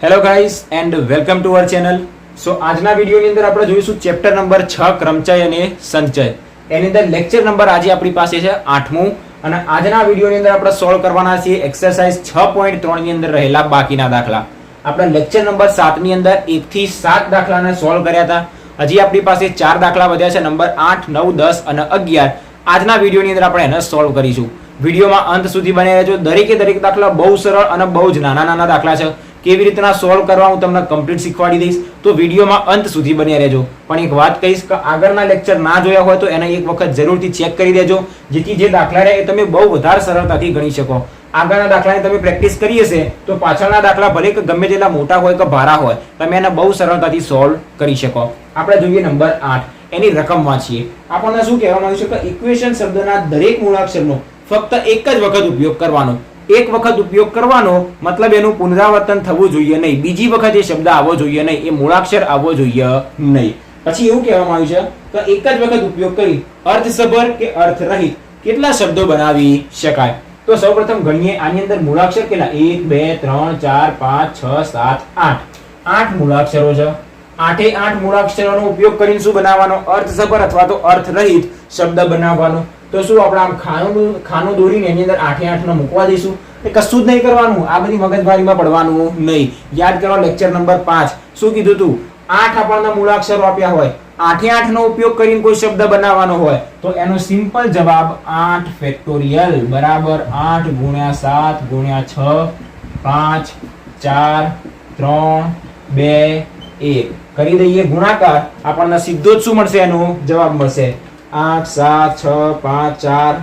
Hello guys and welcome to our channel. So આજના વિડીયોની અંદર આપણે જોઈશું ચેપ્ટર નંબર 6 ક્રમચય અને સંચય. એની અંદર લેક્ચર નંબર આજે આપણી પાસે છે 8મું અને આજના વિડીયોની અંદર આપણે સોલ્વ કરવાના છીએ એક્સરસાઇઝ 6.3 ની અંદર રહેલા બાકીના દાખલા. આપણે લેક્ચર નંબર 7 ની અંદર 1 થી 7 દાખલાને સોલ્વ કર્યા હતા. હજી આપણી પાસે 4 દાખલા વધ્યા છે, નંબર 8, 9, 10 અને 11. આજના વિડીયોની અંદર આપણે એને સોલ્વ કરીશું. વિડીયોમાં અંત સુધી બન્યા રહેજો. દરેકે દરેક દાખલા બહુ સરળ અને બહુ જ નાના દાખલા છે. કેવી રીતના સોલ્વ કરવા હું તમને કમ્પ્લીટ શીખવાડી દઈશ, તો વિડીયોમાં અંત સુધી બન્યા રહેજો. પણ એક વાત કહીશ કે આગળના લેક્ચર ના જોયા હોય તો એને એક વખત જરૂરથી ચેક કરી દેજો, જેથી જે દાખલા રહે એ તમે બહુ વધારે સરળતાથી ગણી શકો. આગળના દાખલાની તમે પ્રેક્ટિસ કરી હશે તો પાછળના દાખલા ભલે કે ગમે તેટલા મોટા હોય કે ભારા હોય, તમે એને બહુ સરળતાથી સોલ્વ કરી શકો. આપણે જોઈએ નંબર 8, એની રકમ વાંચીએ. આપણને શું કહેવામાં આવ્યું છે કે ઇક્વેશન શબ્દના દરેક મૂળાક્ષરનો ફક્ત એક જ વખત ઉપયોગ કરવાનો. એક વખત ઉપયોગ કરવાનો મતલબ એનું પુનરાવર્તન થવું જોઈએ નહીં, બીજી વખત એ શબ્દ આવવો જોઈએ નહીં, એ મૂળાક્ષર આવવો જોઈએ નહીં. પછી એવું કહેવામાં આવ્યું છે કે એક જ વખત ઉપયોગ કરી અર્થસભર કે અર્થરહિત કેટલા શબ્દો બનાવી શકાય. તો સૌપ્રથમ ગણીએ. આની અંદર મૂળાક્ષર કેટલા? 1, 2, 3, 4, 5, 6, 7, 8. 8 મૂળાક્ષરો છે. 8 મૂળાક્ષરોનો ઉપયોગ કરીને શું બનાવવાનો? અર્થસભર અથવા તો અર્થરહિત શબ્દ બનાવવાનો. તો શું આપણે આમ ખાનું દોરીને એની અંદર 8 નો મૂકવા દઈશું? એ કશું જ નહીં કરવાનું. આ બધી મગજમારીમાં પડવાનું નહીં. યાદ કરો લેક્ચર નંબર 5 શું કીધું તું? 8 આપણને મૂળાક્ષરો આપ્યા હોય, 8 નો ઉપયોગ કરીને કોઈ શબ્દ બનાવવાનો હોય તો એનો સિમ્પલ જવાબ 8 ફેક્ટોરિયલ બરાબર 8 ગુણ્યા 7 ગુણ્યા 6 5 4 3 2 1 કરી દઈએ ગુણાકાર. આપણને સીધો જ શું મળશે? એનો જવાબ મળશે 8 7 6 5 4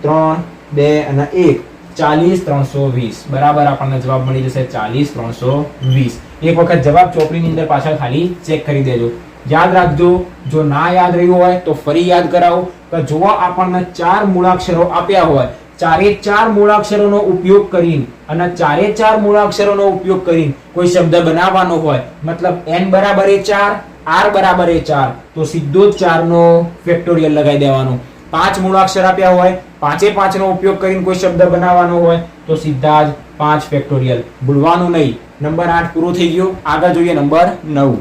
3 2 અને 1 40 320 બરાબર આપણને જવાબ મળી જશે 40 320. એક વખત જવાબ ચોપડીની અંદર પાછળ ખાલી ચેક કરી દેજો. યાદ રાખજો, જો ના યાદ રહ્યું હોય તો ફરી યાદ કરાવો કે જો આપણને 4 મૂળાક્ષરો આપ્યા હોય, 4 મૂળાક્ષરોનો ઉપયોગ કરીને અને 4 મૂળાક્ષરોનો ઉપયોગ કરીને કોઈ શબ્દ બનાવવાનો હોય, મતલબ n બરાબર 4, r બરાબર 4, તો સીધો જ 4 નો ફેક્ટોરિયલ લગાવી દેવાનો. 5 મૂળાક્ષર આપ્યા હોય, 5 નો ઉપયોગ કરીને કોઈ શબ્દ બનાવવાનો હોય તો સીધા જ 5 ફેક્ટોરિયલ. ભૂલવાનું નહીં. નંબર 8 પૂરો થઈ ગયો. આગળ જોઈએ નંબર 9.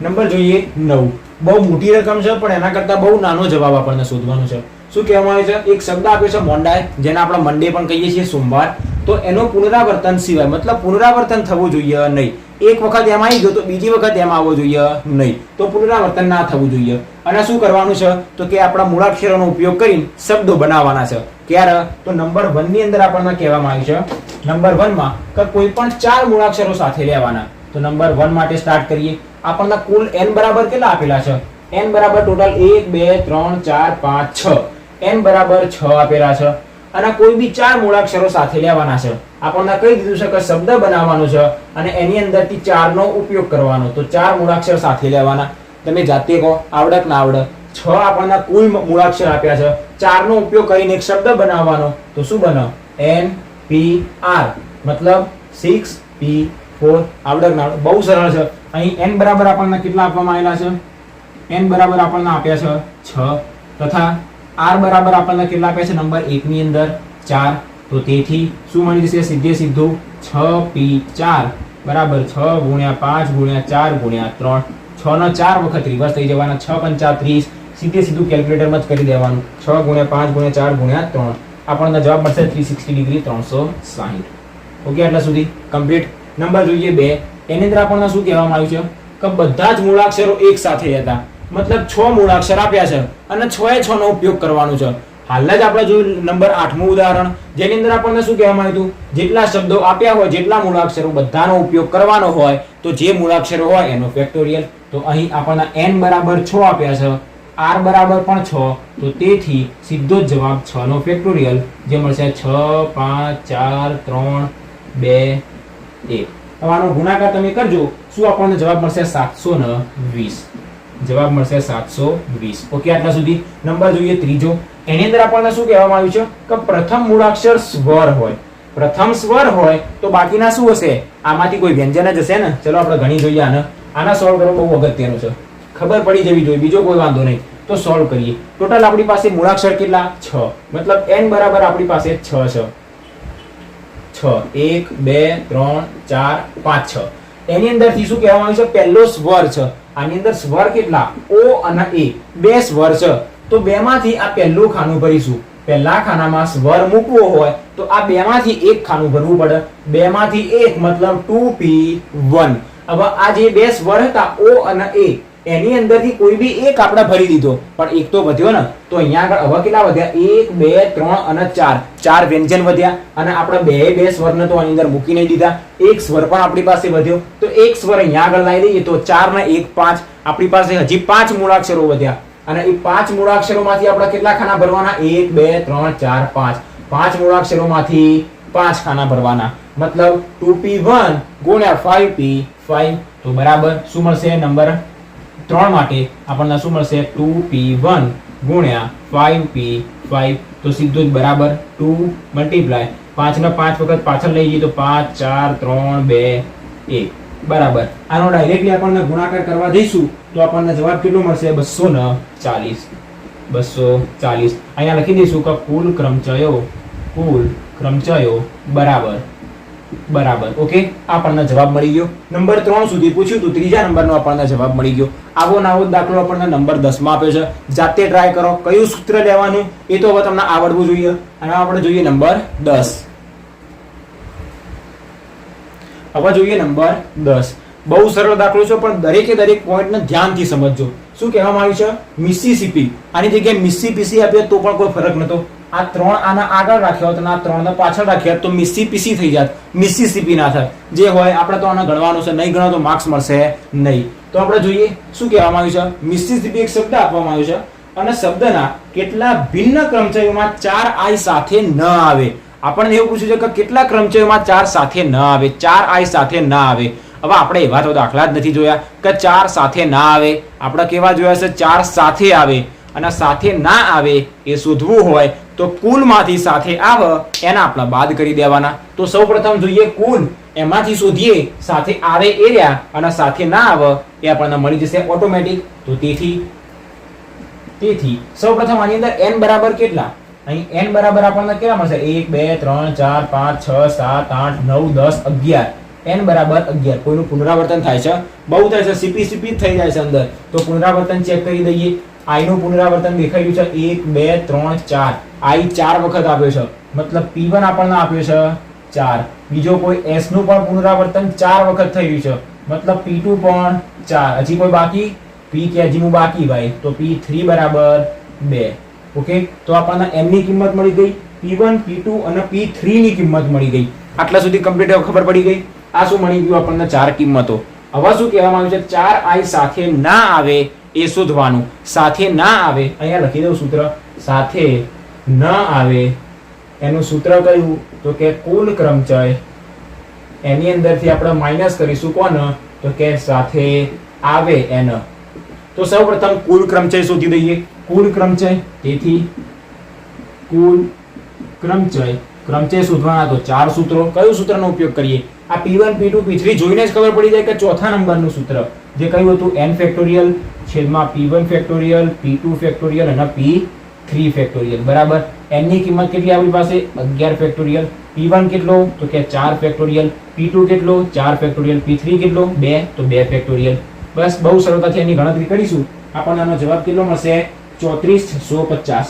નંબર જોઈએ 9. બહુ મોટી રકમ છે પણ એના કરતા બહુ નાનો જવાબ આપણને શોધવાનો છે. શું કહેવામાં આવે છે? એક શબ્દ આપ્યો છે મોન્ડાય, જેને આપણે મંડે પણ કહીએ છીએ, સોમવાર. તો એનો પુનરાવર્તન સિવાય મતલબ પુનરાવર્તન થવું જોઈએ નહીં. એક વખત એમાં આવી ગયો તો બીજી વખત એમાં આવવો જોઈએ નહીં. તો પુનરાવર્તન ના થવું જોઈએ. અને શું કરવાનું છે તો કે આપણા મૂળાક્ષરોનો ઉપયોગ કરીને શબ્દો બનાવવાના છે. ક્યારે? તો નંબર 1 ની અંદર આપણને કહેવામાં આવ્યું છે, નંબર 1 માં કે કોઈ પણ 4 મૂળાક્ષરો સાથે લેવાના. તો નંબર 1 માટે સ્ટાર્ટ કરીએ. આપણને કુલ n બરાબર કેટલા આપેલા છે? n બરાબર ટોટલ 1 2 3 4 5 6. n બરાબર 6 આપેલા છે અને કોઈ બી 4 મૂળાક્ષરો સાથે લેવાના છે. આપણને કહી દીધું છે કે શબ્દ બનાવવાનો છે અને એની અંદરથી 4 નો ઉપયોગ કરવાનો. તો 4 મૂળાક્ષર સાથે લેવાના. તમે જાતે કહો, આવડત ના આવડત? 6 આપણને કુલ મૂળાક્ષર આપ્યા છે, 4 નો ઉપયોગ કરીને એક શબ્દ બનાવવાનો. તો શું બને? n p r મતલબ 6p4. આવડત ના આવડત? બહુ સરળ છે. અહીં n બરાબર આપણને કેટલા આપવામાં આવેલા છે? n બરાબર આપણને આપ્યા છે 6 તથા r બરાબર આપણને કેટલા આપ્યા છે? નંબર 1 ની અંદર 4. તો તેથી શું મળી જશે? સીધું 6p4 બરાબર 6 ગુણ્યા 5 ગુણ્યા 4 ગુણ્યા 3. 6 નો 4 વખત રિવર્સ થઈ જવાના. 6 પંચા 30. સીધું કેલ્ક્યુલેટરમાં જ કરી દેવાનું. 6 ગુણ્યા 5 ગુણ્યા 4 ગુણ્યા 3. આપણને જવાબ મળશે 360 ડિગ્રી 360. ઓકે, આટલા સુધી કમ્પ્લીટ. નંબર જોઈએ 2. એની અંદર આપણને શું કહેવામાં આવ્યું છે કે બધા જ મૂળાક્ષરો એક સાથે હતા. મતલબ 6 મૂળાક્ષર આપ્યા છે અને 6 નો ઉપયોગ કરવાનો છે. હાલ જ આપણે જોયું નંબર 8મું ઉદાહરણ, જેની અંદર આપણને શું કહેવામાં આવ્યું? જેટલા શબ્દો આપ્યા હોય, જેટલા મૂળાક્ષરો, બધાનો ઉપયોગ કરવાનો હોય તો જે મૂળાક્ષરો હોય એનો ફેક્ટોરિયલ. તો અહીં આપણને n બરાબર 6 આપ્યા છે, r બરાબર પણ 6. તો તેથી સીધો જ જવાબ 6 નો ફેક્ટોરિયલ, જે મળશે 6 5 4 3 2 1. આનો ગુણાકાર તમે કરજો. શું આપણને જવાબ મળશે? 720. જવાબ મળશે 720. ઓકે, આટલા સુધી. નંબર જોઈએ 3. એની અંદર આપણને શું કહેવામાં આવ્યું છે કે પ્રથમ મૂળાક્ષર સ્વર હોય. પ્રથમ સ્વર હોય તો બાકીના શું હશે? આમાંથી કોઈ વ્યંજન જ હશે ને. ચલો આપણે ગણી જોઈએ આને. આના સોલ્વ કરવો બહુ અગત્યનું છે, ખબર પડી જવી જોઈએ, બીજો કોઈ વાંધો નહીં. તો સોલ્વ કરીએ. ટોટલ આપણી પાસે મૂળાક્ષર કેટલા? 6. મતલબ n બરાબર આપણી પાસે 6 છે. 6 1 2 3 4 5 6 એની અંદરથી શું કહેવામાં આવ્યું છે પહેલો સ્વર છે આની અંદર સ્વર કેટલા ઓ અને એ બે સ્વર છે તો બેમાંથી આ પહેલું ખાનું ભરીશું પહેલા ખાનામાં સ્વર મૂકવો હોય તો આ બેમાંથી એક ખાનું ભરવું પડે બેમાંથી એક મતલબ 2p1 હવે આ જે બે સ્વર હતા ઓ અને એ એની અંદરથી કોઈ બી એક આપણે ભરી દીધો પણ એક તો વધ્યો ને તો અહીંયા આગળ હવે કેટલા વધ્યા 1 2 3 અને 4 ચાર વ્યંજન વધ્યા અને આપણે બે સ્વરને તો આની અંદર મૂકી નહીં દીધા એક સ્વર પણ આપણી પાસે વધ્યો તો એક સ્વર અહીંયા આગળ લાવી દઈએ તો 4 ને 1 5 આપણી પાસે હજી 5 મૂળાક્ષરો વધ્યા અને એ 5 મૂળાક્ષરોમાંથી આપણે કેટલા ખાના ભરવાના 1 2 3 4 5 5 મૂળાક્ષરોમાંથી 5 ખાના ભરવાના મતલબ 2p1 ગુણ્યા 5p5 તો બરાબર શું મળશે નંબર 3 માટે આપણને શું મળશે 2p1 ગુણ્યા 5p5 તો સીધું જ બરાબર 2 મલ્ટીપ્લાય 5 ને 5 વખત પાછળ લઈ જઈએ તો 5 4 3 2 1 બરાબર આનો ડાયરેક્ટલી આપણને ગુણાકાર કરવા જઈશું તો આપણને જવાબ કેટલો મળશે 240 અહીંયા લખી દઈશું કે કુલ ક્રમચયો બરાબર ઓકે આપણને જવાબ મળી ગયો નંબર 3 સુધી પૂછ્યું તો ત્રીજા નંબરનો આપણને જવાબ મળી ગયો આવો નવો દાખલો આપણને નંબર 10 માં આપ્યો છે જાતે ટ્રાય કરો કયું સૂત્ર લેવાનું એ તો હવે તમને આવડવું જોઈએ અને આપણે જોઈએ નંબર 10 હવે જોઈએ નંબર 10 બહુ સરળ દાખલો છે પણ દરેકે દરેક પોઈન્ટને ધ્યાનથી સમજજો શું કહેવામાં આવ્યું છે મિસિસિપી આની જગ્યાએ મિસિસિપી આપ્યો તો પણ કોઈ ફરક નતો આ 3 આના આગળ રાખ્યો હોત અને આ 3 ને પાછળ રાખ્યા તો મિસિસિપી થઈ જાત મિસિસિપી ના થાય જે હોય આપણે તો આને ગણવાનું છે નહીં ગણો તો માર્ક્સ મળશે નહીં તો આપણે જોઈએ શું કહેવામાં આવ્યું છે મિસિસિપી એક શબ્દ આપવામાં આવ્યો છે અને શબ્દના કેટલા ભિન્ન ક્રમચયોમાં 4 આઈ સાથે ન આવે આપણને એવું પૂછ્યું છે કે કેટલા ક્રમચયોમાં 4 સાથે ન આવે 4 આઈ સાથે ન આવે હવે આપણે એવા તો દાખલા જ નથી જોયા કે 4 સાથે ના આવે આપણે કેવા જોયા છે 4 સાથે આવે અને સાથે ના આવે એ શોધવું હોય તો કુલમાંથી સાથે આવે એના આપણે બાદ કરી દેવાના તો સૌપ્રથમ જોઈએ કુલ એમાંથી શોધીએ સાથે આવે એ રહ્યા અને સાથે ના આવે એ આપણને મળી જશે ઓટોમેટિક તો તેથી સૌપ્રથમ આની અંદર n બરાબર કેટલા અહીં n બરાબર આપણને કેટલા મળશે 1 2 3 4 5 6 7 8 9 10 11 n બરાબર 11 કોઈનું પુનરાવર્તન થાય છે બહુ થાય છે સીપી થઈ જાય છે અંદર તો પુનરાવર્તન ચેક કરી દઈએ i નું પુનરાવર્તન દેખાઈ રહ્યું છે 1 2 3 4 i 4 વખત આપ્યો છે મતલબ p1 આપણને આપ્યો છે 4 બીજો કોઈ s નું પણ પુનરાવર્તન 4 વખત થઈ રહ્યું છે મતલબ p2 પણ 4 હજી કોઈ બાકી p કે હજી નું બાકી ભાઈ તો p3 બરાબર 2 ઓકે તો આપણને n ની કિંમત મળી ગઈ p1 p2 અને p3 ની કિંમત મળી ગઈ આટલા સુધી કમ્પ્લીટ ખબર પડી ગઈ આ શું મળી ગયું આપણને 4 કિંમતો હવે શું કહેવામાં આવ્યું છે 4i સાથે ના આવે એ શોધવાનું સાથે ના આવે અહીંયા લખી દઉં સૂત્ર સાથે ન આવે એનું સૂત્ર કયું તો કે કુલ ક્રમચય એની અંદરથી આપણે માઈનસ કરીશું કોણ તો કે સાથે આવે n તો સૌપ્રથમ કુલ ક્રમચય શોધી દઈએ કુલ ક્રમચય તેથી કુલ ક્રમચય શોધવાના તો 4 સૂત્રો કયું સૂત્રનો ઉપયોગ કરીએ આ p1 p2 p3 જોઈને જ ખબર પડી જાય કે ચોથા નંબરનું સૂત્ર જે કયું હતું n ફેક્ટોરિયલ છેદમાં p1 ફેક્ટોરિયલ p2 ફેક્ટોરિયલ અને p3 ફેક્ટોરિયલ બરાબર n ની કિંમત કેટલી આપણી પાસે 11 ફેક્ટોરિયલ p1 કેટલો તો કે 4 ફેક્ટોરિયલ p2 કેટલો 4 ફેક્ટોરિયલ p3 કેટલો 2 તો 2 ફેક્ટોરિયલ બસ બહુ સરળતાથી એની ગણતરી કરીશું આપણને આનો જવાબ કેટલો મળશે 34650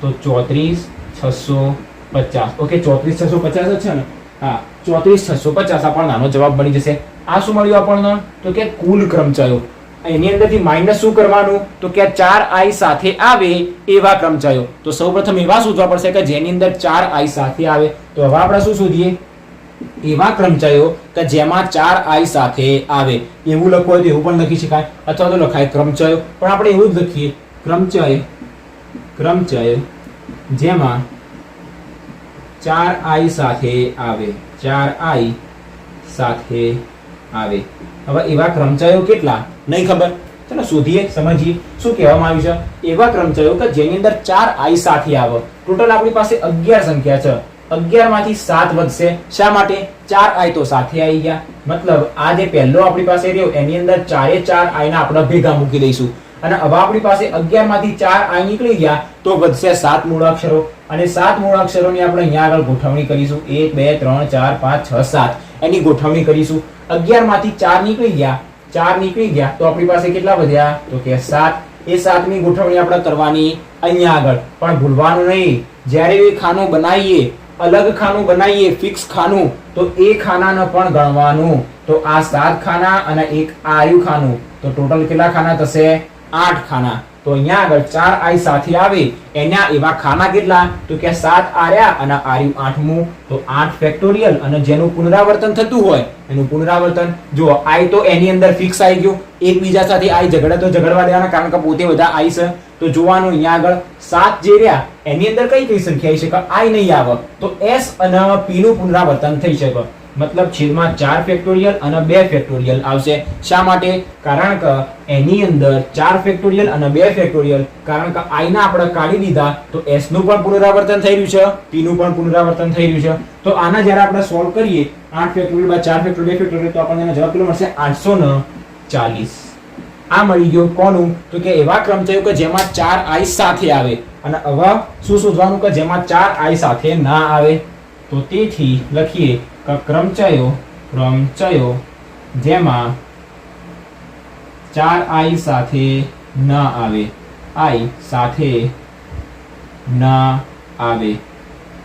તો 34650 ઓકે 34650 જ છે ને હા 34650 આપણને આનો જવાબ મળી જશે આ શું મળ્યું આપણને તો કે કુલ ક્રમચયો એની અંદરથી માઈનસ શું કરવાનું તો કે 4i સાથે આવે એવા ક્રમચયો તો સૌપ્રથમ એવા શોધવા પડશે કે જેની અંદર 4i સાથે આવે તો હવે આપણે શું શોધીએ એવા ક્રમચયો કે જેમાં 4i સાથે આવે એવું લખવું હોય તો એવું પણ લખી શકાય અથવા તો લખાય ક્રમચયો પણ આપણે એવું જ લખીએ ક્રમચય જેમાં 4i સાથે આવે 4i સાથે આવે હવે એવા ક્રમચયો કેટલા નહીં ખબર ચલો શોધીએ સમજીએ શું કહેવામાં આવ્યું છે એવા ક્રમચયો કે જેની અંદર 4i સાથે આવે ટોટલ આપણી પાસે 11 સંખ્યા છે 11 માંથી 7 વધશે શા માટે 4i તો સાથે આવી ગયા મતલબ આ જે પહેલો આપણી પાસે રહ્યો એની અંદર 4 4i ના આપણે ભેગા મૂકી દઈશું અને હવે આપણી પાસે 11 માંથી 4 આઈ નીકળી ગયા તો વધશે 7 મૂળાક્ષરો અને 7 મૂળાક્ષરોની આપણે અહીંયા આગળ ગોઠવણી કરીશું 1 2 3 4 5 6 7 એની ગોઠવણી કરીશું 11 માંથી 4 નીકળી ગયા તો આપણી પાસે કેટલા વધ્યા તો કે 7 એ 7 ની ગોઠવણી આપણે કરવાની અહીંયા આગળ પણ ભૂલવાનું નહીં જ્યારે એ ખાનું બનાવીએ અલગ ખાનું બનાવીએ ફિક્સ ખાનું તો એ ખાનાને પણ ગણવાનું તો આ 7 ખાના અને એક આયુ ખાનું તો ટોટલ કેટલા ખાના થશે 8 ખાના તો અહીંયા આગળ 4 આઈ સાથે આવે એના એવા ખાના કેટલા તો કે 7 આર્યા અને આર્યું 8મું તો 8 ફેક્ટોરિયલ અને જેનું પુનરાવર્તન થતું હોય એનું પુનરાવર્તન જો આઈ તો એની અંદર ફિક્સ આવી ગયું એકબીજા સાથે આઈ ઝઘડે તો ઝઘડવા દેવાના કારણ કે પોતે બધા આઈ છે તો જોવાનું અહીંયા આગળ 7 જે રહ્યા એની અંદર કઈ સંખ્યા આવી શકે આઈ નહીં આવે તો s અને p નું પુનરાવર્તન થઈ શકે મતલબ છેદમાં 4 ફેક્ટોરિયલ અને 2 ફેક્ટોરિયલ આવશે શા માટે કારણ કે એની અંદર 4 ફેક્ટોરિયલ અને 2 ફેક્ટોરિયલ કારણ કે i ના આપણે કાઢી દીધા તો s નું પણ પુનરાવર્તન થઈ રહ્યું છે p નું પણ પુનરાવર્તન થઈ રહ્યું છે તો આના જ્યારે આપણે સોલ્વ કરીએ 8 ફેક્ટોરિયલ બાય 4 ફેક્ટોરિયલ 2 ફેક્ટોરિયલ તો આપણને જવાબ કેટલો મળશે 840 આ મળી ગયું કોનું તો કે એવા ક્રમચયો કે જેમાં 4 i સાથે આવે અને હવે શું શોધવાનું કે જેમાં 4 i સાથે ના આવે તો તેથી લખીએ ક્રમચયો જેમાં 4i સાથે ન આવે i સાથે ન આવે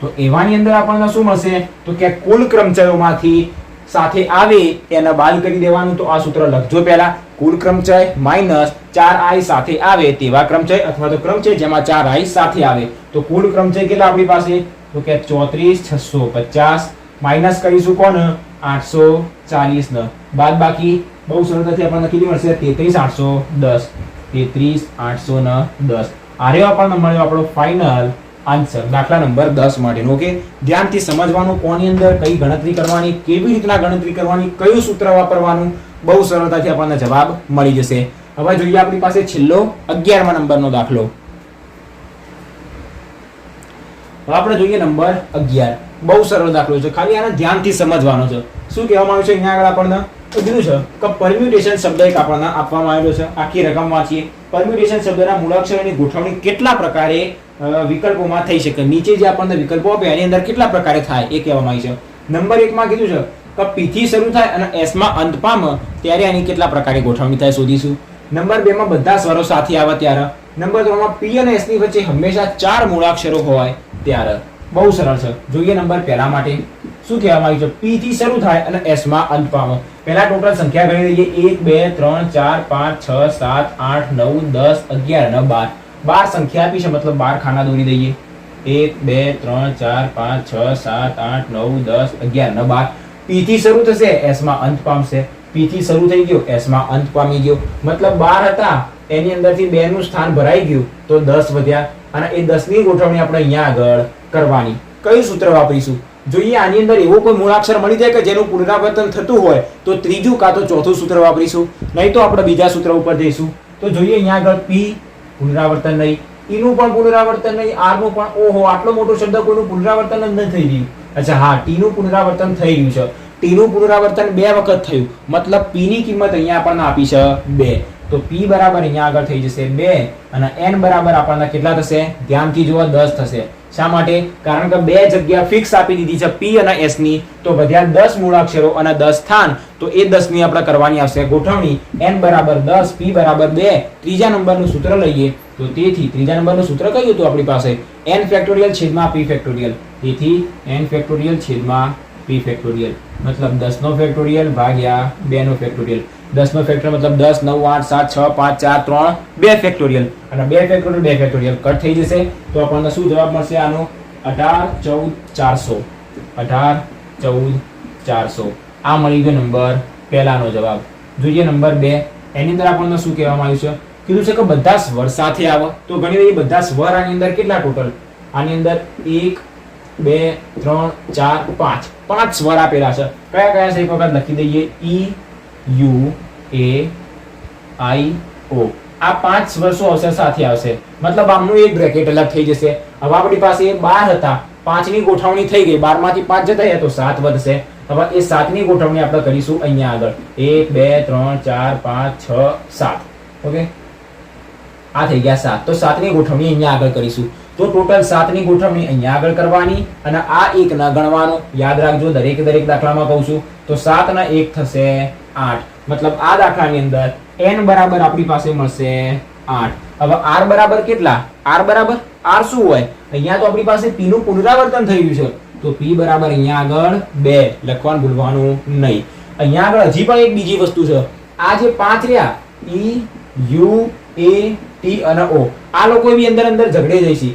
તો એવાની અંદર આપણને શું મળશે તો કે કુલ ક્રમચયોમાંથી સાથે આવે એને બાદ કરી દેવાનું તો આ સૂત્ર લખજો પહેલા કુલ ક્રમચય માઈનસ 4i સાથે આવે તેવા ક્રમચય અથવા તો ક્રમચય જેમાં 4i સાથે આવે તો કુલ ક્રમચય કેટલા આપણી પાસે તો કે 34650 માઈનસ કરીશું કોણ 840 ને બાદ બાકી બહુ સરળતાથી આપણને કેટલી મળશે 33810 આર્યો આપણને મળ્યો આપણો ફાઇનલ આન્સર દાખલા નંબર 10 માટેનો ઓકે ધ્યાનથી સમજવાનું કોની અંદર કઈ ગણતરી કરવાની કેવી રીતના ગણતરી કરવાની કયું સૂત્ર વાપરવાનું બહુ સરળતાથી આપણને જવાબ મળી જશે હવે જોઈએ આપણી પાસે છેલ્લો 11મા નંબરનો દાખલો હવે આપણે જોઈએ નંબર 11 બહુ સરળ દાખલો છે ખાલી આને ધ્યાનથી સમજવાનો છે શું કહેવામાં આવ્યું છે અહીંયા આગળ આપણને તો કીધું છે કે પરમ્યુટેશન શબ્દ એક આપણને આપવામાં આવેલો છે આખી રકમ વાંચીએ પરમ્યુટેશન શબ્દના મૂળાક્ષરોની ગોઠવણી કેટલા પ્રકારે વિકલ્પોમાં થઈ શકે નીચે જે આપણને વિકલ્પો આપે એની અંદર કેટલા પ્રકારે થાય એ કહેવામાં આવ્યું છે નંબર 1 માં કીધું છે કે p થી શરૂ થાય અને s માં અંત પામે ત્યારે આની કેટલા પ્રકારે ગોઠવણી થાય શોધીશું નંબર 2 માં બધા સ્વરો સાથે આવે ત્યારે નંબર 3 માં p અને s ની વચ્ચે હંમેશા 4 મૂળાક્ષરો હોય ત્યારે બહુ સરળ છે જોઈએ નંબર પહેલા માટે શું કહેવામાં આવ્યું છે p થી શરૂ થાય અને s માં અંત પામે પહેલા ટોટલ સંખ્યા ગણી લઈએ 1 2 3 4 5 6 7 8 9 10 11 અને 12 12 સંખ્યા આપી છે મતલબ 12 ખાના દોરી દઈએ 1 2 3 4 5 6 7 8 9 10 11 અને 12 p થી શરૂ થશે s માં અંત પામશે p થી શરૂ થઈ ગયો s માં અંત પામી ગયો મતલબ 12 હતા એની અંદરથી 2 નું સ્થાન ભરાઈ ગયું તો 10 વધ્યા અને એ 10 ની ગોઠવણી આપણે અહીંયા આગળ કરવાની કયું સૂત્ર વાપરીશું જોઈએ આની અંદર એવો કોઈ મૂળાક્ષર મળી જાય કે જેનું પુનરાવર્તન થતું હોય તો ત્રીજું કાં તો ચોથું સૂત્ર વાપરીશું નહીં તો આપણે બીજા સૂત્ર ઉપર જઈશું તો જોઈએ અહીંયા આગળ p પુનરાવર્તન નહીં e નું પણ પુનરાવર્તન નહીં r નું પણ ઓહો આટલો મોટો શબ્દ કોઈનું પુનરાવર્તન જ ન થઈ રહ્યું અચ્છા હા t નું પુનરાવર્તન થઈ રહ્યું છે t નું પુનરાવર્તન 2 વખત થયું મતલબ p ની કિંમત અહીંયા આપણને આપી છે 2 તો p બરાબર અહીંયા આગળ થઈ જશે 2 અને n બરાબર આપણને કેટલા થશે ધ્યાનથી જુઓ 10 થશે શા માટે કારણ કે 2 જગ્યા ફિક્સ આપી દીધી છે p અને s ની તો વધ્યા 10 મૂળાક્ષરો અને 10 સ્થાન તો એ 10 ની આપણે કરવાની આવશે ગોઠવણી n બરાબર 10 p બરાબર 2 ત્રીજા નંબરનું સૂત્ર લઈએ તો તેથી ત્રીજા નંબરનું સૂત્ર કયું હતું આપણી પાસે n ફેક્ટોરિયલ છેદમાં p ફેક્ટોરિયલ તેથી n ફેક્ટોરિયલ છેદમાં p ફેક્ટોરિયલ મતલબ 10 નો ફેક્ટોરિયલ ભાગ્યા 2 નો ફેક્ટોરિયલ 10 નો ફેક્ટર મતલબ 10 9 8 7 6 5 4 3 2 ફેક્ટોરિયલ અને 2 ફેક્ટોરિયલ કટ થઈ જશે તો આપણને શું જવાબ મળશે આનો 18 14 400 18 14 400 આ મળી ગયો નંબર પહેલાનો જવાબ જોઈએ નંબર 2 એની અંદર આપણને શું કહેવામાં આવ્યું છે કીધું છે કે બધા સ્વર સાથે આવે તો ઘણી વાર બધા સ્વર આની અંદર કેટલા ટોટલ આની અંદર 1 2 3 4 5 5 સ્વર આપેલા છે કયા કયા છે એક વખત લખી દઈએ e u a i o આ 5 સ્વર શું આવશે સાથે આવશે મતલબ આમનું એક બ્રેકેટ અલગ થઈ જશે હવે આપણી પાસે 12 હતા 5 ની ગોઠવણી થઈ ગઈ 12 માંથી 5 જતા રહ્યા તો 7 વધશે હવે એ 7 ની ગોઠવણી આપણે કરીશું અહીંયા આગળ 1 2 3 4 5 6 7 ઓકે આ થઈ ગયા 7. તો 7 ની ગોઠવણી અહીંયા આગળ કરીશું. તો ટોટલ 7 ની ગોઠવણી અહીંયા આગળ કરવાની અને આ 1 ના ગણવાનો. યાદ રાખજો, દરેક દાખલામાં કહું છું. તો 7 ના 1 થશે 8. મતલબ આ દાખલાની અંદર n બરાબર આપણી પાસે મળશે 8. હવે r બરાબર કેટલા? r બરાબર r શું હોય? અહીંયા તો આપણી પાસે p નું પુનરાવર્તન થઈ ગયું છે. તો p બરાબર અહીંયા આગળ 2 લખવાનું ભૂલવાનું નહીં. અહીંયા આગળ હજી પણ એક બીજી વસ્તુ છે. આ જે 5 રહ્યા e u a t અને o, આ લોકો બી અંદર ઝઘડે જઈશી.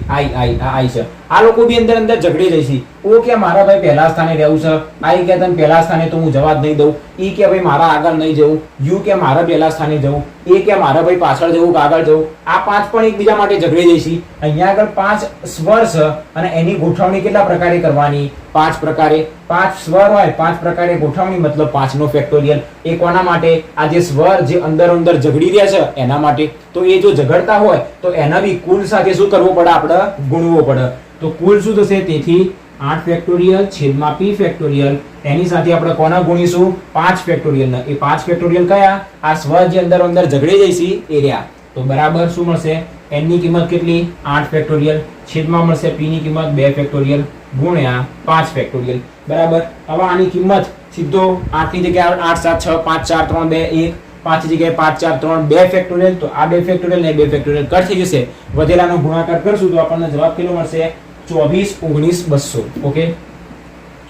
i છે, આ લોકો બી અંદર ઝઘડે જઈશી. o કે મારા ભાઈ પહેલા સ્થાને રહેવું છે, i કે તને પહેલા સ્થાને તો હું જવા જ નહીં દઉં, e કે ભાઈ મારા આગળ નહીં જવું, u કે મારા પહેલા સ્થાને જવું, a કે મારા ભાઈ પાછળ જવું કે આગળ જવું. આ 5 પણ એકબીજા માટે ઝઘડે જઈશી. અહીંયા આગળ 5 સ્વર છે અને એની ગોઠવણી કેટલા પ્રકારે કરવાની? 5 પ્રકારે. 5 સ્વર હોય, 5 પ્રકારે ગોઠવણી, મતલબ 5 નો ફેક્ટોરિયલ. એ કોના માટે? આ જે સ્વર જે અંદર ઝઘડી રહ્યા છે એના માટે. તો એ જો ઝઘડતા હોય તો એના બી કુલ સાથે શું કરવો પડે? આપણે ગુણવો પડે. તો કુલ શું થશે? તેથી 8 ફેક્ટોરિયલ છેદમાં p ફેક્ટોરિયલ. એની સાથે આપણે કોના ગુણીશું? 5 ફેક્ટોરિયલ. એ 5 ફેક્ટોરિયલ કયા? આ સ્વર જે અંદર ઝઘડી જઈશી એ રહ્યા. તો બરાબર શું મળશે? n ની કિંમત કેટલી? 8 ફેક્ટોરિયલ છેદમાં મળશે p ની કિંમત 2 ફેક્ટોરિયલ ગુણ્યા 5 ફેક્ટોરિયલ. બરાબર. હવે આની કિંમત સીધો 8 ની જગ્યાએ 8 7 6 5 4 3 2 1, 5 ની જગ્યાએ 5 4 3 2 ફેક્ટોરિયલ. તો આ 2 ફેક્ટોરિયલ ને 2 ફેક્ટોરિયલ કટ થઈ જશે. વધેલાનો ગુણાકાર કરશું તો આપણને જવાબ કેટલો મળશે? 24 19 200. ઓકે,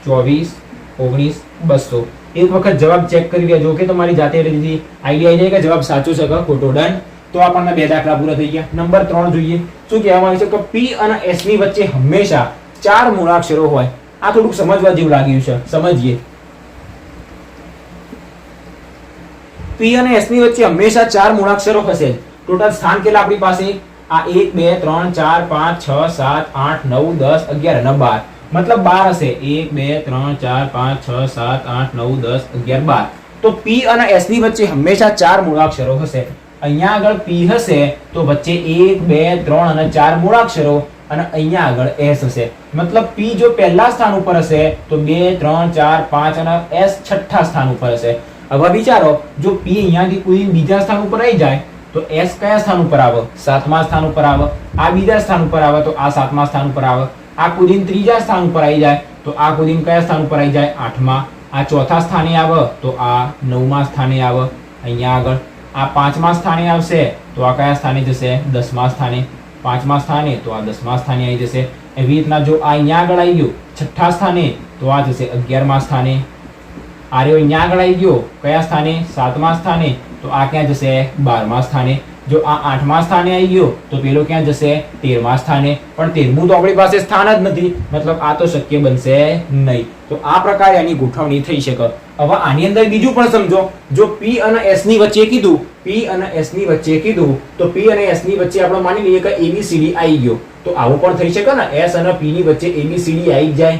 24 19 200. એક વખત જવાબ ચેક કરી લેજો કે તમારી જાતે આઈડિયા આવી જાય કે જવાબ સાચો છે કે ખોટો. ડન. તો આપણને 2 દાખલા પૂરા થઈ ગયા. નંબર 3 જોઈએ. શું કહેવામાં આવે છે કે p અને s ની વચ્ચે હંમેશા 4 મૂળાક્ષરો હોય. આ થોડુંક સમજવા જેવું લાગ્યું છે, સમજીએ. p અને s ની વચ્ચે હંમેશા 4 મૂળાક્ષરો હશે. ટોટલ સ્થાન કેટલા આપણી પાસે? આ 1 2 3 4 5 6 7 8 9 10 11 અને 12. મતલબ 12 હશે. 1 2 3 4 5 6 7 8 9 10 11 12. તો p અને s ની વચ્ચે હંમેશા 4 મૂળાક્ષરો હશે. અહીંયા આગળ p હશે તો વચ્ચે 1 2 3 અને 4 મૂળાક્ષરો અને અહીંયા આગળ s હશે. મતલબ p જો પહેલા સ્થાન ઉપર હશે તો 2 3 4 5 અને s છઠ્ઠા સ્થાન ઉપર હશે. હવે વિચારો, જો p અહીંયાથી કોઈ બીજા સ્થાન ઉપર આવી જાય તો s કયા સ્થાન ઉપર આવે? 7મા સ્થાન ઉપર આવે. આ બીજા સ્થાન ઉપર આવે તો આ 7મા સ્થાન ઉપર આવે. આ કુદીન ત્રીજા સ્થાન ઉપર આવી જાય તો આ કુદીન કયા સ્થાન ઉપર આવી જાય? 8મા. આ ચોથા સ્થાને આવે તો આ 9મા સ્થાને આવે. અહીંયા આગળ આ 5મા સ્થાને આવશે તો આ કયા સ્થાને જશે? 10મા સ્થાને. 5મા સ્થાને તો આ 10મા સ્થાને આવી જશે. એવી રીતના જો આ અહીંયા આગળ આવી ગયો છઠ્ઠા સ્થાને તો આ જશે 11મા સ્થાને. આ રહ્યો અહીંયા આગળ આવી ગયો કયા સ્થાને? 7મા સ્થાને. તો આ ક્યાં જશે? 12મા સ્થાને. જો આ 8મા સ્થાને આવી ગયો તો પેલો ક્યાં જશે? 13મા સ્થાને. પણ 13મું તો આપણી પાસે સ્થાન જ નથી, મતલબ આ તો શક્ય બનશે નહીં. તો આ પ્રકારે આની ગોઠવણી થઈ શકે. હવે આની અંદર બીજું પણ સમજો. જો p અને s ની વચ્ચે કીધું, p અને s ની વચ્ચે કીધું તો p અને s ની વચ્ચે આપણે માની લઈએ કે abcd આવી ગયો. તો આવું પણ થઈ શકે ને? s અને p ની વચ્ચે abcd આવી જાય.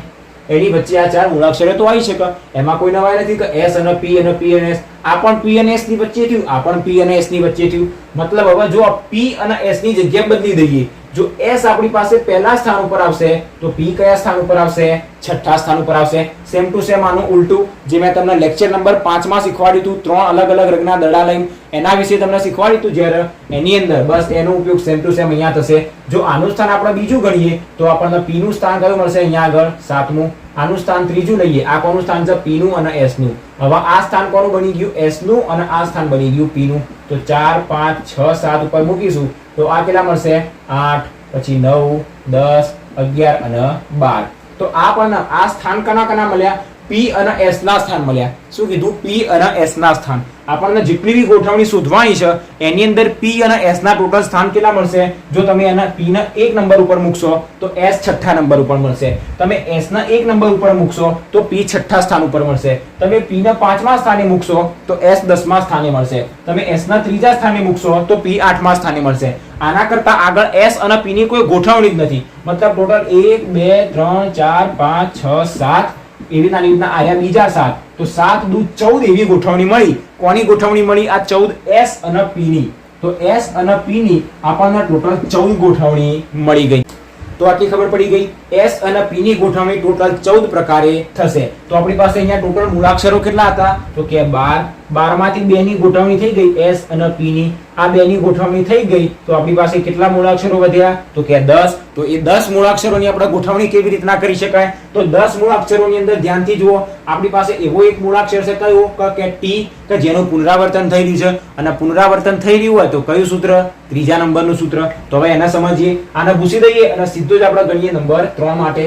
એની વચ્ચે આ 4 મૂળાક્ષરો તો આવી શકે. એમાં કોઈ નવાઈ નથી કે s અને p અને p અને s. આ પણ p અને s ની વચ્ચે થયું, આ પણ p અને s ની વચ્ચે થયું. મતલબ હવે જો p અને s ની જગ્યા બદલી દઈએ, જો s આપણી પાસે પહેલા સ્થાન ઉપર આવશે તો p કયા સ્થાન ઉપર આવશે? છઠ્ઠા સ્થાન ઉપર આવશે. સેમ ટુ સેમ આનું ઉલટું જે મેં તમને લેક્ચર નંબર 5 માં શીખવાડ્યું હતું, 3 અલગ અલગ રંગના દડા લઈને એના વિશે તમને શીખવાડ્યું હતું જ્યારે, એની અંદર બસ એનો ઉપયોગ સેમ ટુ સેમ અહીંયા થશે. જો આનું સ્થાન આપણે બીજું ગણીએ તો આપણને p નું સ્થાન કયું મળશે? અહીંયા આગળ 7મું. આનું સ્થાન ત્રીજું લઈએ. આ કોનું સ્થાન છે? p નું અને s નું. હવે આ સ્થાન કોનું બની ગયું? s નું અને આ સ્થાન બની ગયું p નું. તો 4 5 6 7 ઉપર મૂકીશું તો આ કેટલા મળશે? 8 પછી 9 10 11 અને 12. તો આ પણ આ સ્થાન કના મળ્યા? p અને s ના સ્થાન મળ્યા. શું કીધું? p અને s ના સ્થાન. આપણને જેટલી બી ગોઠવણી શોધવાની છે એની અંદર p અને s ના ટોટલ સ્થાન કેટલા મળશે? જો તમે એના p ના 1 નંબર ઉપર મૂકશો તો s છઠ્ઠા નંબર ઉપર મળશે. તમે s ના 1 નંબર ઉપર મૂકશો તો p છઠ્ઠા સ્થાન ઉપર મળશે. તમે p ના 5મા સ્થાને મૂકશો તો s 10મા સ્થાને મળશે. તમે s ના ત્રીજા સ્થાને મૂકશો તો p 8મા સ્થાને મળશે. આના કરતા આગળ s અને p ની કોઈ ગોઠવણી જ નથી. મતલબ ટોટલ 1 2 3 4 5 6 7 એવી રીતના આયા બીજા 7. તો 7 દુ 14 એવી ગોઠવણી મળી. કોની ગોઠવણી મળી? આ 14 s અને p ની. તો s અને p ની આપણને ટોટલ 14 ગોઠવણી મળી ગઈ. તો આટલી ખબર પડી ગઈ. s અને p ની ગોઠવણી ટોટલ 14 પ્રકારે થશે. તો આપણી પાસે અહીંયા ટોટલ મૂળાક્ષરો કેટલા હતા? તો કે 12 12 માંથી 2 ની ગોઠવણી થઈ ગઈ s અને p ની, આ 2 ની ગોઠવણી થઈ ગઈ તો આપણી પાસે કેટલા મૂળાક્ષરો વધ્યા તો કે 10. તો એ 10 મૂળાક્ષરોની આપણે ગોઠવણી કેવી રીતના કરી શકાય તો 10 મૂળાક્ષરોની અંદર ધ્યાનથી જુઓ, આપણી પાસે એવો એક મૂળાક્ષર છે કયો કે t કે જેનું પુનરાવર્તન થઈ રહ્યું છે, અને પુનરાવર્તન થઈ રહ્યું હોય તો કયું સૂત્ર, ત્રીજા નંબરનું સૂત્ર. તો હવે એને સમજીએ, આને ભૂસી દઈએ અને સીધું જ આપણે ગણીએ નંબર 3 માટે.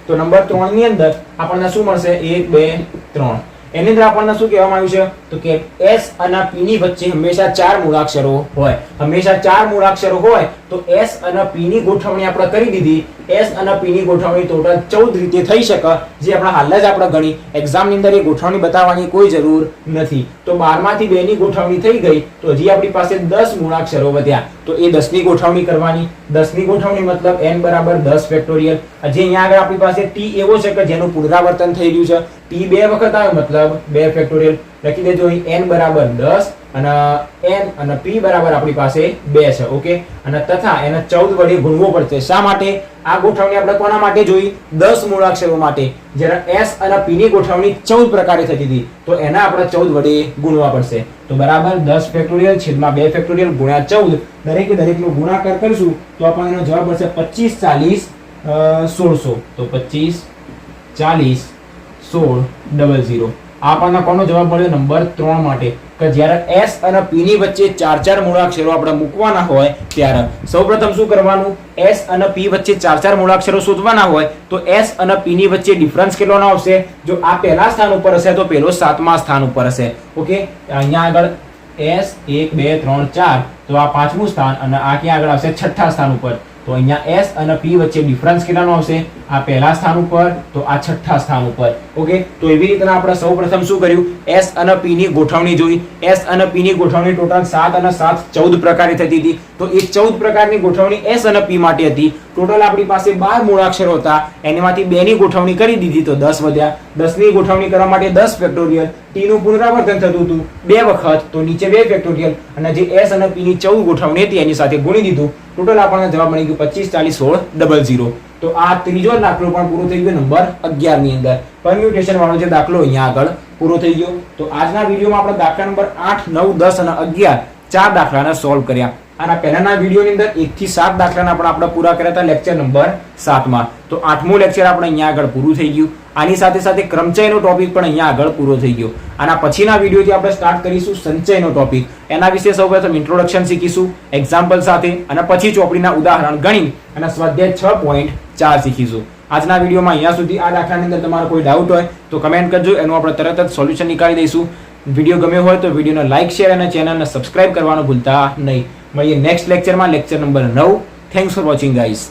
તો નંબર 3 ની અંદર આપણને શું મળશે 1 2 3. એની અંદર આપણને શું કહેવામાં આવ્યું છે તો કે s અને p ની વચ્ચે હંમેશા 4 મૂળાક્ષરો હોય. હંમેશા 4 મૂળાક્ષરો હોય તો s અને p ની ગોઠવણી આપણે કરી દીધી. s અને p ની ગોઠવણી ટોટલ 14 રીતે થઈ શકે, જે આપણે હાલ જ આપણે ગણી. એક્ઝામ ની અંદર એ ગોઠવણી બતાવવાની કોઈ જરૂર નથી. તો 12 માંથી 2 ની ગોઠવણી થઈ ગઈ તો હજી આપણી પાસે 10 મૂળાક્ષરો વધ્યા. તો એ 10 ની ગોઠવણી કરવાની. 10 ની ગોઠવણી મતલબ n બરાબર 10 ફેક્ટોરિયલ. હજી અહીંયા આગળ આપણી પાસે t એવો છે કે જેનું પુનરાવર્તન થઈ રહ્યું છે. t બે વખત આવે મતલબ 2 ફેક્ટોરિયલ. લખી દેજો અહીં n બરાબર 10 અને n અને p બરાબર આપણી પાસે 2 છે. ઓકે, અને તથા એને 14 વડે ગુણવો પડશે. શા માટે? આ ગોઠવણી આપણે કોના માટે જોઈ? 10 મૂળાક્ષરો માટે. જ્યારે s અને p ની ગોઠવણી 14 પ્રકારે થતી હતી તો એને આપણે 14 વડે ગુણવા પડશે. તો બરાબર 10 ફેક્ટોરિયલ છેદમાં 2 ફેક્ટોરિયલ ગુણ્યા 14. દરેકે દરેકનો ગુણાકાર કરશું તો આપણને એનો જવાબ મળશે 25 40 1600. તો 25 40 16 00. આપણને કોનો જવાબ મળ્યો? નંબર 3 માટે. કે જ્યારે s અને p ની વચ્ચે 4 મૂળાક્ષરો આપણે મૂકવાના હોય ત્યારે સૌપ્રથમ શું કરવાનું? s અને p વચ્ચે 4 મૂળાક્ષરો શોધવાના હોય તો s અને p ની વચ્ચે ડિફરન્સ કેટલોનો આવશે? જો આ પહેલા સ્થાન ઉપર હશે તો પેલો 7મા સ્થાન ઉપર હશે. ઓકે, અહીંયા આગળ s 1 2 3 4 તો આ 5મું સ્થાન, અને આ ક્યાં આગળ આવશે? 6થા સ્થાન ઉપર. તો અહીંયા s અને p વચ્ચે ડિફરન્સ કેટલાનો આવશે? આ પહેલા સ્થાન ઉપર તો આ 6થા સ્થાન ઉપર. ઓકે, તો એવી રીતના આપણે સૌપ્રથમ શું કર્યું? s અને p ની ગોઠવણી જોઈ. s અને p ની ગોઠવણી ટોટલ 7 અને 7 14 પ્રકારે થતી હતી. તો એ 14 પ્રકારની ગોઠવણી s અને p માટે હતી. ટોટલ આપણી પાસે 12 મૂળાક્ષરો હતા, એમાંથી 2 ની ગોઠવણી કરી દીધી તો 10 વધ્યા. 10 ની ગોઠવણી કરવા માટે 10 ફેક્ટોરિયલ. t નું પુનરાવર્તન થતું હતું 2 વખત તો નીચે 2 ફેક્ટોરિયલ, અને જે s અને p ની 14 ગોઠવણી હતી એની સાથે ગુણી દીધું. ટોટલ આપણને જવાબ મળી ગયો 25 40 16 00. તો આ ત્રીજો દાખલો પણ પૂરો થઈ ગયો નંબર 11 ની અંદર. પરમ્યુટેશન વાળો જે દાખલો અહીંયા આગળ પૂરો થઈ ગયો. તો આજના વિડીયોમાં આપણે દાખલા નંબર 8 9 10 અને 11 4 દાખલાને સોલ્વ કર્યા. આના પહેલાના વિડીયોની અંદર 1 થી 7 દાખલાના પણ આપણે પૂરા કર્યા હતા લેક્ચર નંબર 7 માં. તો 8મું લેક્ચર આપણે અહીંયા આગળ પૂરું થઈ ગયું. આની સાથે સાથે ક્રમચયનો ટોપિક પણ અહીંયા આગળ પૂરો થઈ ગયો. આના પછીના વિડીયોથી આપણે સ્ટાર્ટ કરીશું સંચયનો ટોપિક. એના વિશે સૌપ્રથમ ઇન્ટ્રોડક્શન શીખીશું એક્ઝામ્પલ સાથે, અને પછી ચોપડીના ઉદાહરણ ગણી અને સ્વાધ્યાય 6.4 શીખીશું. આજના વિડીયોમાં અહીંયા સુધી. આ દાખલાની અંદર તમારો કોઈ ડાઉટ હોય તો કમેન્ટ કરજો, એનું આપણે તરત જ સોલ્યુશન નીકાળી દઈશું. વિડીયો ગમ્યો હોય તો વિડીયોને લાઇક શેર અને ચેનલને સબસ્ક્રાઇબ કરવાનું ભૂલતા નહીં. મળીએ નેક્સ્ટ લેક્ચરમાં, lecture number 9. Thanks for watching guys.